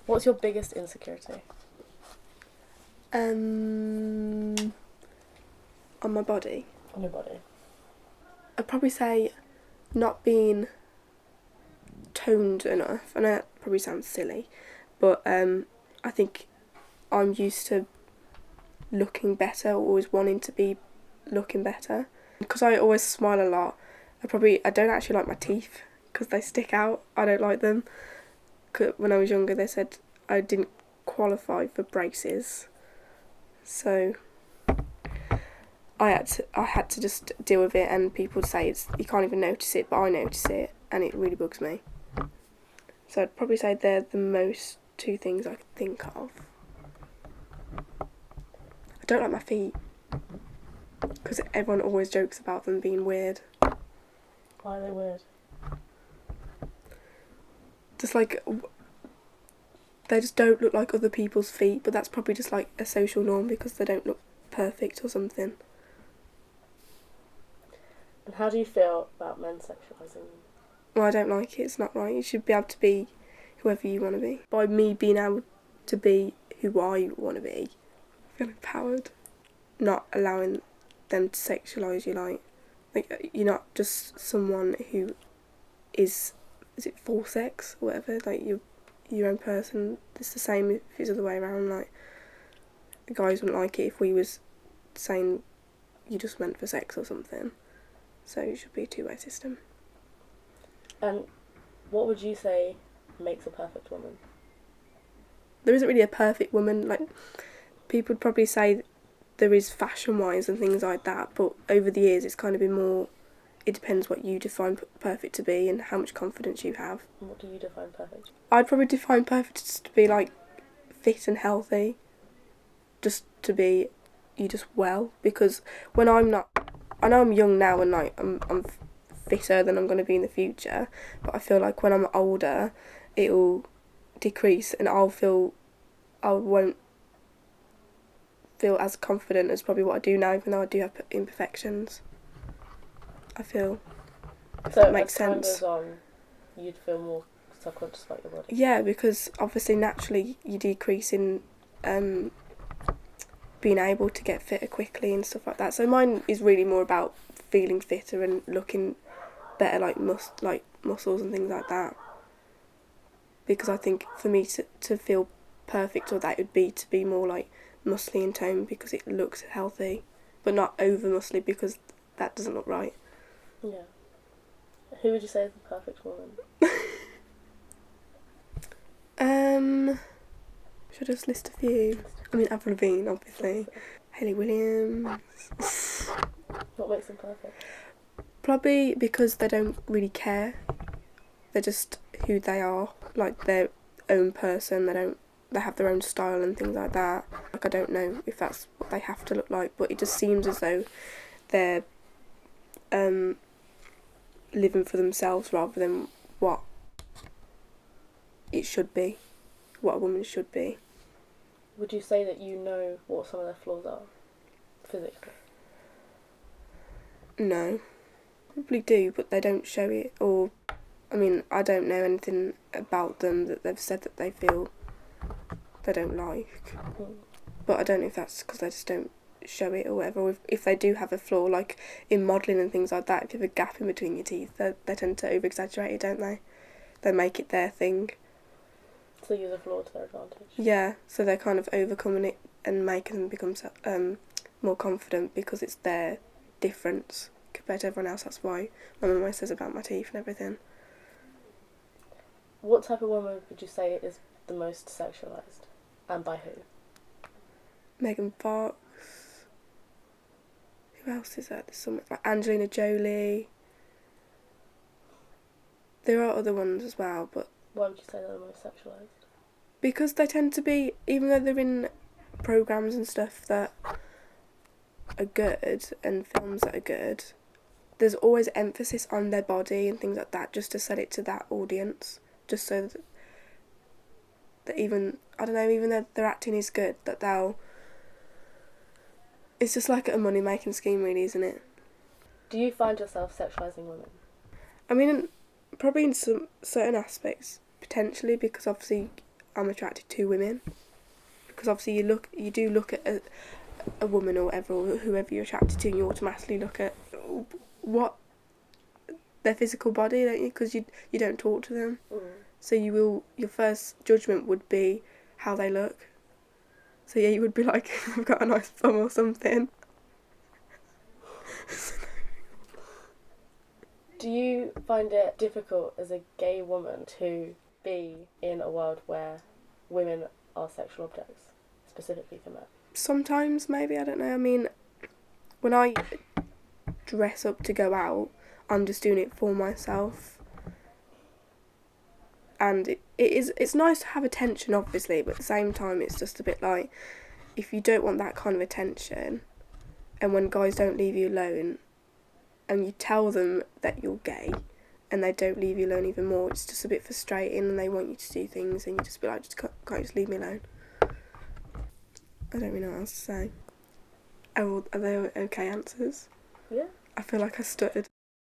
What's your biggest insecurity? On my body, On your body. I'd probably say not being toned enough. I know that probably sounds silly, but I think I'm used to looking better, always wanting to be looking better. Because I always smile a lot, I don't actually like my teeth because they stick out. I don't like them. 'Cause when I was younger, they said I didn't qualify for braces, so I had to just deal with it. And people would say you can't even notice it, but I notice it, and it really bugs me. So I'd probably say they're the most two things I could think of. I don't like my feet because everyone always jokes about them being weird. Why are they weird? Just like they just don't look like other people's feet, but that's probably just like a social norm because they don't look perfect or something. And how do you feel about men sexualising them? Well, I don't like it. It's not right. You should be able to be whoever you want to be. By me being able to be who I want to be, I feel empowered. Not allowing them to sexualise you, like you're not just someone who is it for sex or whatever. Like you're your own person. It's the same if it's the other way around. Like the guys wouldn't like it if we was saying you just meant for sex or something. So it should be a two-way system. And what would you say makes a perfect woman? There isn't really a perfect woman. Like people would probably say there is fashion-wise and things like that, but over the years it's kind of been more. It depends what you define perfect to be and how much confidence you have. What do you define perfect? I'd probably define perfect to be like fit and healthy. Just to be you just well, because when I'm not, I know I'm young now and like I'm fitter than I'm going to be in the future, but I feel like when I'm older it'll decrease and I won't feel as confident as probably what I do now, even though I do have imperfections. I feel, if So that makes as time sense. goes on, you'd feel more subconscious about your body? Yeah, because obviously naturally you decrease in being able to get fitter quickly and stuff like that. So mine is really more about feeling fitter and looking better, like muscles and things like that. Because I think for me to feel perfect or that would be to be more like muscly in tone because it looks healthy, but not over muscly because that doesn't look right. Yeah. Who would you say is the perfect woman? Should I just list a few? I mean, Avril Lavigne, obviously. Hayley Williams. What makes them perfect? Probably because they don't really care. They're just who they are, like their own person. They have their own style and things like that. Like I don't know if that's what they have to look like, but it just seems as though they're living for themselves rather than what it should be, what a woman should be. Would you say that you know what some of their flaws are, physically? No, probably do, but they don't show it. Or, I mean, I don't know anything about them that they've said that they feel they don't like. But I don't know if that's because they just don't show it or whatever. Or if they do have a flaw, like in modelling and things like that, if you have a gap in between your teeth, they tend to over-exaggerate it, don't they? They make it their thing. So use a flaw to their advantage? Yeah, so they're kind of overcoming it and making them become more confident because it's their difference compared to everyone else. That's why my mum always says about my teeth and everything. What type of woman would you say is the most sexualised? And by who? Megan Fox. Who else is there? There's some like Angelina Jolie. There are other ones as well, but Why would you say they're the most sexualised? because they tend to be, even though they're in programmes and stuff that are good and films that are good, there's always emphasis on their body and things like that just to sell it to that audience, just so that even, I don't know, even though their acting is good, that they'll, it's just like a money making scheme really, isn't it? Do you find yourself sexualising women? I mean, probably in some certain aspects, potentially, because obviously I'm attracted to women, because obviously you do look at a woman or whatever, or whoever you're attracted to, and you automatically look at what their physical body, don't you? Because you don't talk to them, so your first judgment would be how they look. So yeah, you would be like, I've got a nice bum or something. Do you find it difficult as a gay woman to be in a world where women are sexual objects, specifically for men? Sometimes, maybe, I don't know. I mean, when I dress up to go out, I'm just doing it for myself. And it's nice to have attention, obviously, but at the same time, it's just a bit like, if you don't want that kind of attention, and when guys don't leave you alone, and you tell them that you're gay, and they don't leave you alone even more, it's just a bit frustrating, and they want you to do things, and you just be like, just can't you just leave me alone? I don't really know what else to say. Are they okay answers? Yeah. I feel like I stuttered.